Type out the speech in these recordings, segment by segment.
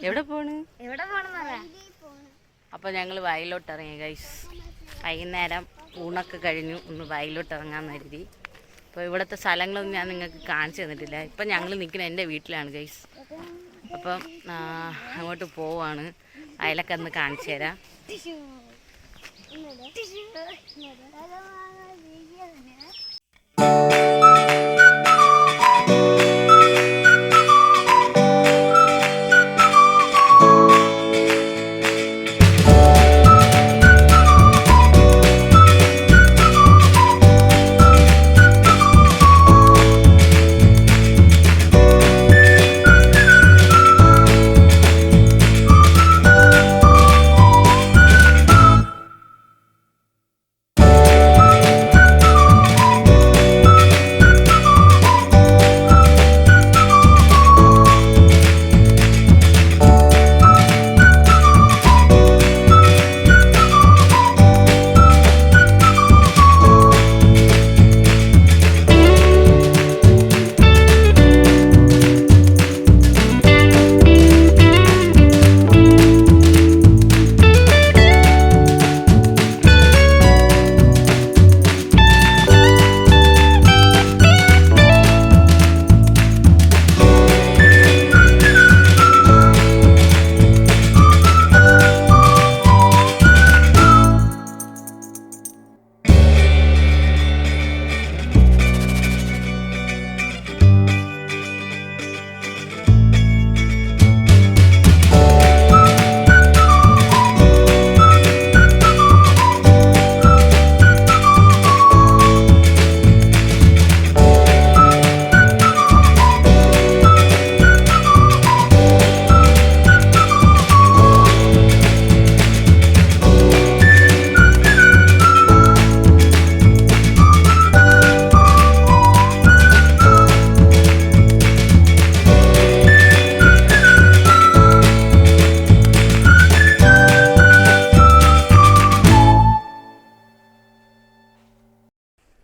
എവിടെ പോണ്? അപ്പോൾ ഞങ്ങൾ വയലിലോട്ട് ഇറങ്ങി ഗൈസ്. വൈകുന്നേരം ഊണൊക്കെ കഴിഞ്ഞു ഒന്ന് വയലിലോട്ട് ഇറങ്ങാമെന്ന് കരുതി. അപ്പോൾ ഇവിടുത്തെ സ്ഥലങ്ങളൊന്നും ഞാൻ നിങ്ങൾക്ക് കാണിച്ചു തന്നിട്ടില്ല. ഇപ്പം ഞങ്ങൾ നിൽക്കുന്ന എൻ്റെ വീട്ടിലാണ് ഗൈസ്. അപ്പം അങ്ങോട്ട് പോവാണ്. വയലൊക്കെ ഒന്ന് കാണിച്ചു തരാം.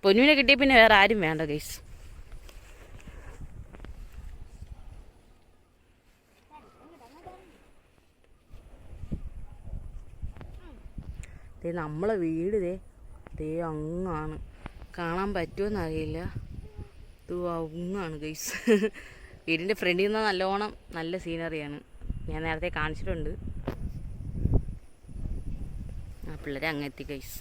പൊന്നുവിനെ കിട്ടിയ പിന്നെ വേറെ ആരും വേണ്ട ഗൈസ്. നമ്മളെ വീട് ദേ അങ്ങാണ്. കാണാൻ പറ്റുമോന്ന് അറിയില്ല. ഇത് അങ്ങാണ് ഗൈസ്. വീടിൻ്റെ ഫ്രണ്ടിൽ നിന്ന് നല്ലോണം നല്ല സീനറിയാണ്. ഞാൻ നേരത്തെ കാണിച്ചിട്ടുണ്ട്. ആ പിള്ളേരെ അങ്ങെത്തി ഗൈസ്.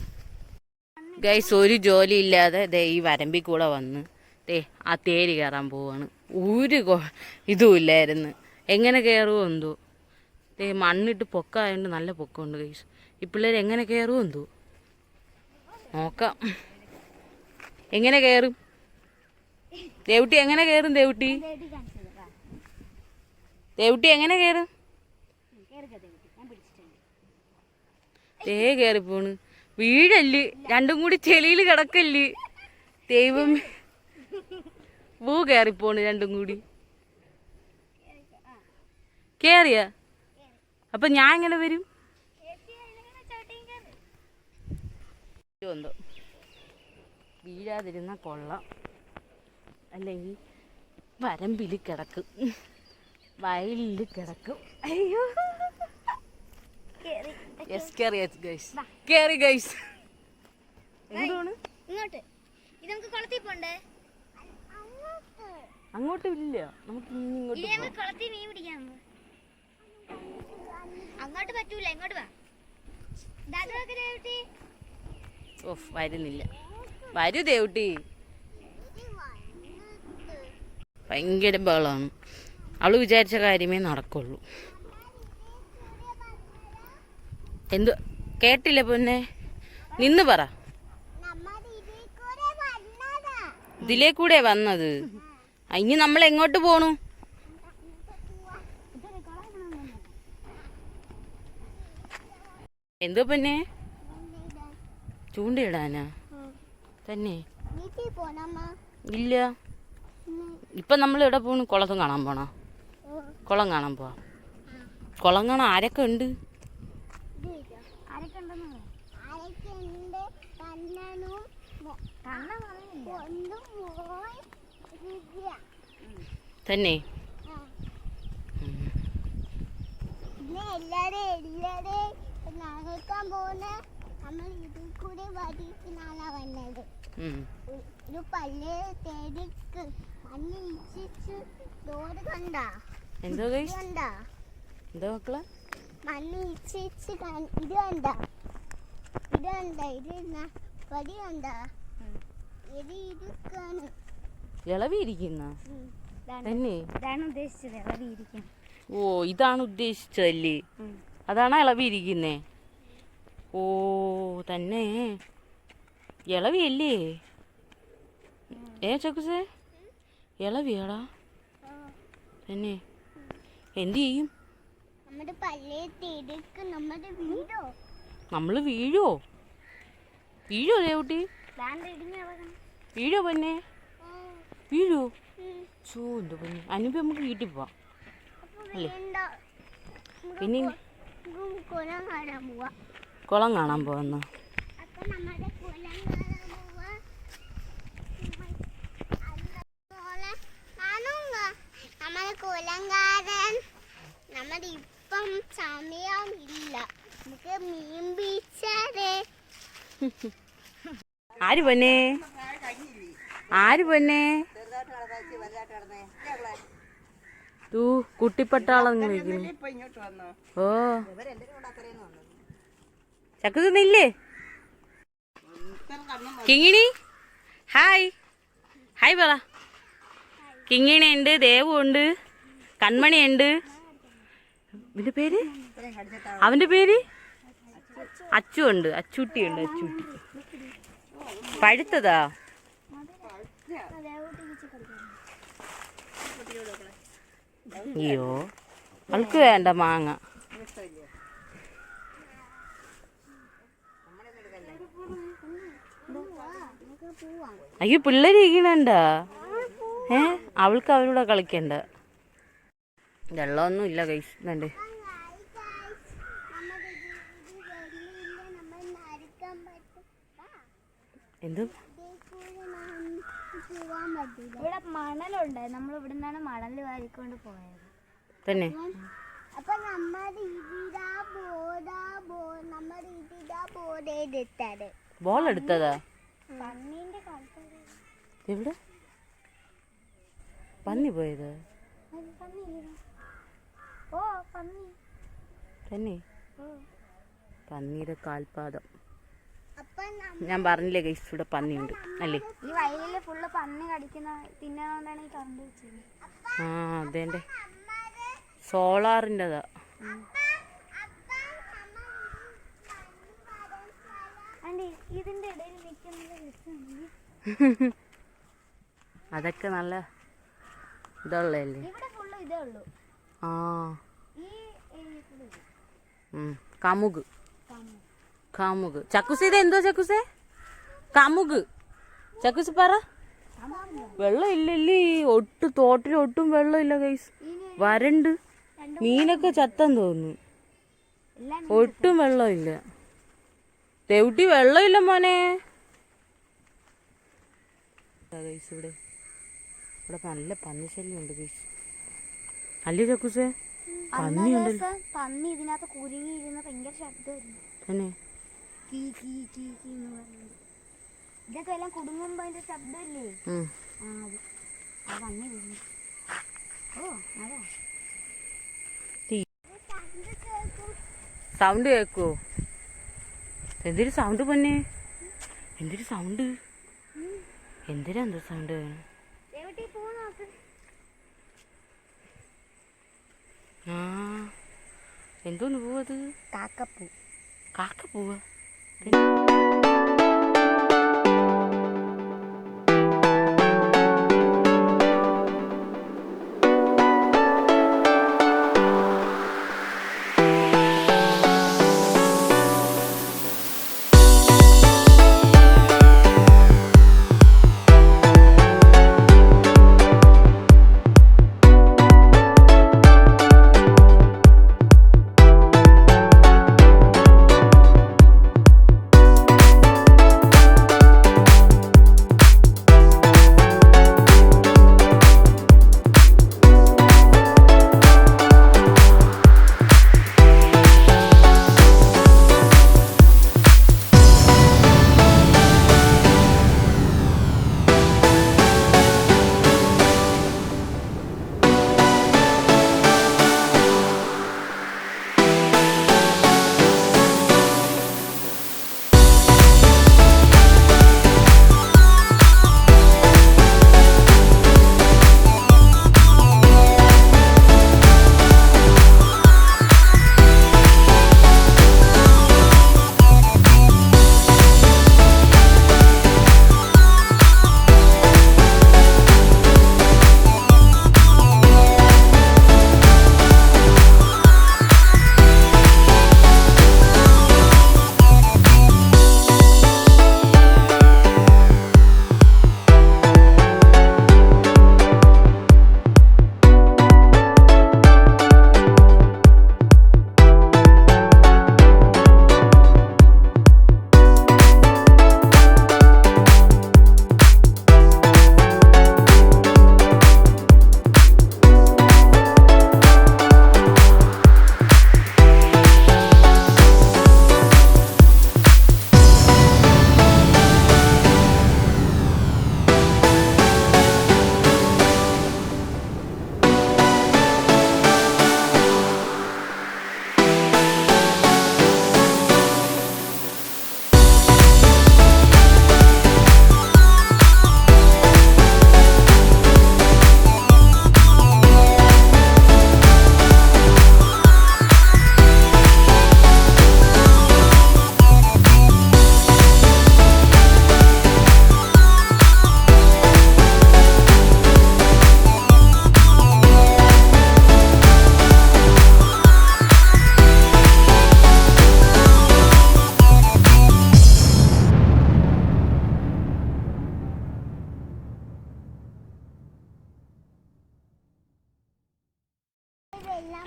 ഗൈസ് ഒരു ജോലി ഇല്ലാതെ ദേ ഈ വരമ്പിൽ കൂടെ വന്ന് ദേ ആ തേര് കയറാൻ പോവാണ്. ഒരു ഇതും ഇല്ലായിരുന്നു. എങ്ങനെ കയറുമോ എന്തോ. ദേ മണ്ണിട്ട് പൊക്കമായതുകൊണ്ട് നല്ല പൊക്കമുണ്ട് ഗൈസ്. ഈ പിള്ളേർ എങ്ങനെ കയറുമോ എന്തോ. നോക്കാം എങ്ങനെ കയറും. ദേവുട്ടി എങ്ങനെ കയറും? ദേവുട്ടി എങ്ങനെ കയറും? ദേ കയറിപ്പോണ്. വീഴല്ല്. രണ്ടും കൂടി ചെളിയിൽ കിടക്കല്ല്. ദൈവം പൂ കയറിപ്പോണ്. രണ്ടും കൂടി കേറിയ അപ്പൊ ഞാൻ എങ്ങനെ വരും? എന്തോ വീഴാതിരുന്ന കൊള്ളാം. അല്ലെങ്കിൽ വരമ്പിൽ കിടക്കും, വയലിൽ കിടക്കും. അയ്യോ കേറി ഗൈസ്. എന്താണ് അങ്ങോട്ടും ഇല്ല. നമുക്ക് അങ്ങോട്ട് പറ്റൂല. ഇങ്ങോട്ട് വാ. ഓഫ് വരുന്നില്ല. വരൂ ദേവുട്ടി. ഭയങ്കര ബഹളമാണ്. അവള് വിചാരിച്ച കാര്യമേ നടക്കുള്ളൂ. എന്തു കേട്ടില്ല പൊന്നെ? നിന്ന് പറ. ഇതിലേ കൂടെ വന്നത്. ഇനി നമ്മൾ എങ്ങോട്ട് പോണു? എന്തോ പൊന്നെ? ചൂണ്ടയിടാനാ തന്നെ? ഇല്ല. ഇപ്പൊ നമ്മൾ എവിടെ പോണു? കുളത്തും കാണാൻ പോണോ? കുളം കാണാൻ പോവാ. കുളം കാണാൻ ആരൊക്കെ ഉണ്ട്? തന്നെ നടക്കാൻ പോകുന്ന നമ്മൾ ഇതിൽ കൂടെ വരിക്കാനാണ് വന്നത്. ഒരു പള്ളി തേടിക്ക് മണ്ണ് ഇച്ചിച്ച് ഡോറ് കണ്ട എന്തോ കണ്ട എന്തോ മക്കളെ മണ്ണ് ഇച്ചിച്ച് ഇത് കണ്ട ഇത് കണ്ട ഇത് വടി കണ്ട ഇത് ഇരിക്കാണ് ഇളവിയിരിക്കുന്ന തന്നെ ഇതാണ് ഉദ്ദേശിച്ചത്. ഇളവിയിരിക്കും. ഓ ഇതാണ് ഉദ്ദേശിച്ചതല്ലേ? അതാണോ ഇളവിയിരിക്കുന്നേ? ഓ തന്നെ ഇളവിയല്ലേ? ചക്കുസേ ഇളവിയാടാ തന്നെ. എന്ത് ചെയ്യും? നമ്മള് വീഴോ? വീഴോ ദേവുട്ടി? വീഴോ പൊന്നെ? വീഴോ? ചോ എന്തോ പൊന്നെ. അനുപ നമുക്ക് വീട്ടിൽ പോവാം അല്ലേ? പിന്നെ കുളം കാണാൻ പോവുന്നു. നമ്മുടെ ഇപ്പം സമയമില്ല. നമുക്ക് മീൻ പിടിച്ചാലേ. ആര് പൊന്നെ? ആര് പൊന്നെ? കുട്ടിപ്പട്ടാളം ഓ ചക്കുന്നില്ലേ? കിങ്ങിണി ഹായ് ഹായ് പറ. കിങ്ങിണി ഉണ്ട്, ദേവു ഉണ്ട്, കൺമണി ഉണ്ട്. ഇതിന്റെ പേര് അവന്റെ പേര് അച്ചു ഉണ്ട്. അച്ചൂട്ടി ഉണ്ട്. അച്ചൂട്ടി പഴുത്തതാ. അയ്യോ അവൾക്ക് വേണ്ട മാങ്ങ. അയ്യോ പിള്ളേര് ഇരിക്കണണ്ട. അവൾക്ക് അവരോട് കളിക്കണ്ട. വെള്ളമൊന്നും ഇല്ല കൈസ്. ഇതണ്ടേ എന്ത് ഇവിടെ മണലുണ്ട്. നമ്മൾ ഇവിടെ നിന്നാണ് മണല് വാരിക്കൊണ്ട് പോയത് തന്നെ. അപ്പൊ ബോൾ എടുത്തതാ. എവിടെ പന്നി പോയത്? തന്നെ പന്നിയുടെ കാൽപാദം. ഞാൻ പറഞ്ഞില്ലേ ഗൈസ് ഇവിടെ പന്നിയുണ്ട് അല്ലേ? ഈ വയലില് ഫുള്ള് പന്നി കടിക്കുന്ന തിന്നാണ് ഈ കറണ്ട് വെച്ചത്. ആ അതേണ്ടേ സോളാറിൻ്റെതാ. ഇതിന്റെ ഇടയിൽ നിൽക്കുന്നത് അതൊക്കെ നല്ല ഇതുള്ളല്ലേ? ഇവിടെ ഫുള്ള് ഇതേ ഉള്ളൂ. ആ കമുക് കാമുക്. ചക്കുസി ഇത് എന്തോ ചക്കുസേ? കമുക്. ചക്കുസി പറ. വെള്ളം ഇല്ലല്ലേ? തോട്ടിൽ ഒട്ടും വെള്ളം ഇല്ല ഗൈസ്. വരണ്ട്. മീനൊക്കെ ചത്തെന്ന് തോന്നുന്നു. ഒട്ടും വെള്ളം ഇല്ല. തെവുട്ടി വെള്ളം ഇല്ല മോനെ. ഗൈസ് ഇവിടെ നല്ല പന്നിശല്യം ഉണ്ട് ഗൈസ്. അല്ലേ ചക്കുസേ? പന്നിയുണ്ടല്ലോ. പന്നി ഇതിനകത്ത് കുരുങ്ങിയിരുന്ന ഭയങ്കര ശബ്ദമായിരുന്നു തന്നെ. ഇതൊക്കെ എല്ലാം കുടുങ്ങുമ്പോ അതിന്റെ ശബ്ദമല്ലേ? സൗണ്ട് കേക്കോ? എന്തൊരു സൗണ്ട് പൊന്നെ? എന്തൊരു സൗണ്ട്? എന്തിനാ എന്തോ സൗണ്ട്? ആ എന്തോന്ന് പോവത്? കാക്കപ്പൂ. കാക്കപ്പൂവ.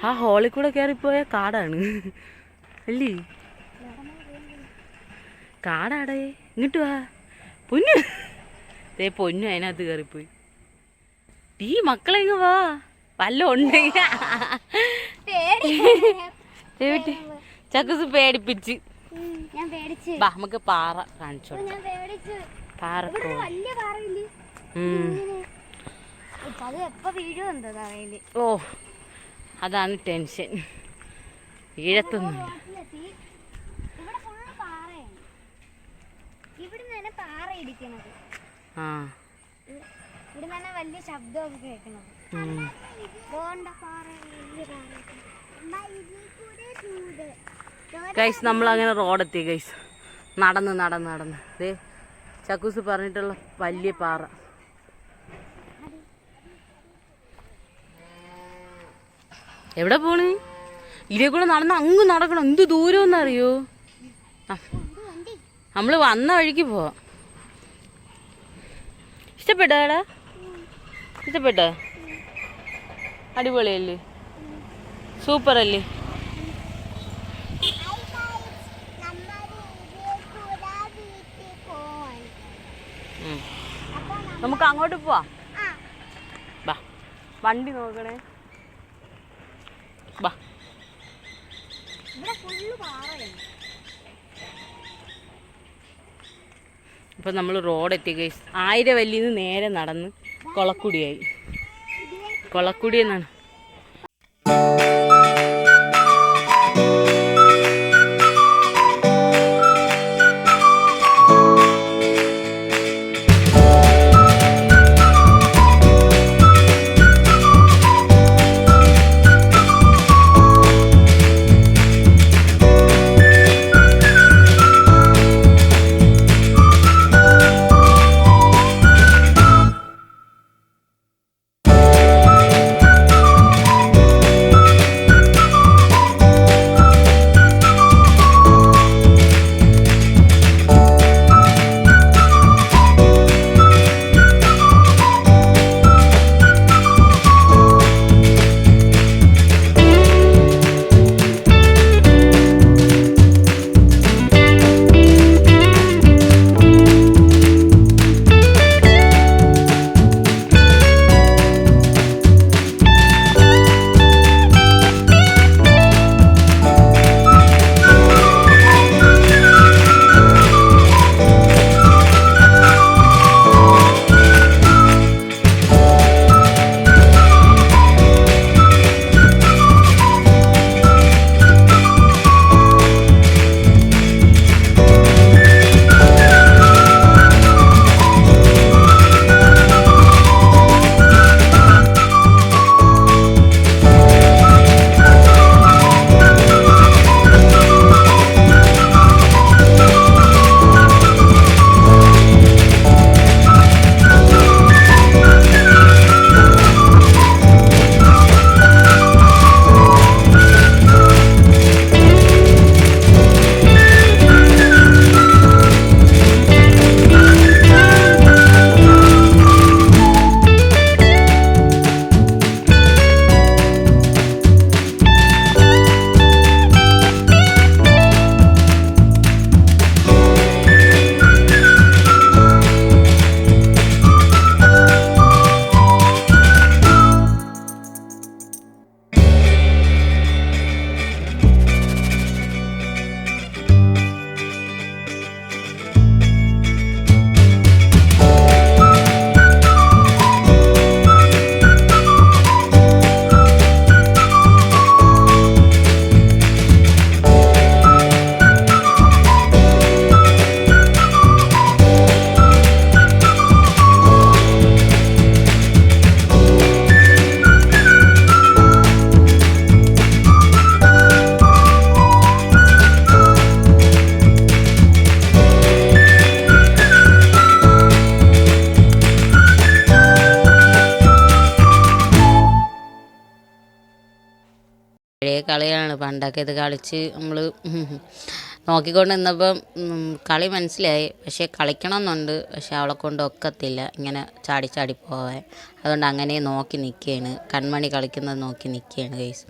ആ ഹോളിൽ കൂടെ കയറിപ്പോയ കാടാണ് അല്ലേ? കാടാടേ, ഇങ്ങോട്ട് വാ പൊന്നു. ദേ പൊന്നു അതിനകത്ത് കയറിപ്പോയി. ഈ മക്കളെ ഇങ്ങ് വാ, വല്ല ഉണ്ടെങ്കിൽ. ചക്കസ് പേടിപ്പിച്ച്. വാ നമുക്ക് പാറ കാണിച്ചു. പാറക്കോ ഓ അതാണ് ടെൻഷൻ. വീഴത്തൊന്നുമില്ല. ആ വലിയ ശബ്ദമൊക്കെ കേൾക്കണത്. ഗൈസ് നമ്മളങ്ങനെ റോഡെത്തി ഗൈസ്. നടന്ന് നടന്ന് നടന്ന് ദേ ചക്കൂസ് പറഞ്ഞിട്ടുള്ള വലിയ പാറ. എവിടെ പോണ്? ഇതിലെ കൂടെ നടന്ന് അങ്ങ് നടക്കണം. എന്ത് ദൂരമെന്നറിയോ? നമ്മൾ വന്ന വഴിക്ക് പോവാം. ഇഷ്ടപ്പെട്ടാടാ? ഇഷ്ടപ്പെട്ടോ? അടിപൊളിയല്ലേ? സൂപ്പറല്ലേ? നമുക്ക് അങ്ങോട്ട് പോവാം. ബാ വണ്ടി നോക്കണേ. ബാ ഇപ്പം നമ്മൾ റോഡെത്തി ഗൈസ്. ആയിരവല്ലിന്ന് നേരെ നടന്ന് കൊളക്കുടിയായി. കൊളക്കുടി എന്നാണ്. പഴയ കളിയാണ്. പണ്ടൊക്കെ ഇത് കളിച്ച് നമ്മൾ നോക്കിക്കൊണ്ട് നിന്നപ്പം കളി മനസ്സിലായി. പക്ഷേ കളിക്കണമെന്നുണ്ട്. പക്ഷെ അവളെ കൊണ്ട് ഒക്കത്തില്ല ഇങ്ങനെ ചാടി ചാടി പോവാൻ. അതുകൊണ്ട് അങ്ങനെ നോക്കി നിൽക്കുകയാണ്. കൺമണി കളിക്കുന്നത് നോക്കി നിൽക്കുകയാണ് ഗൈസ്.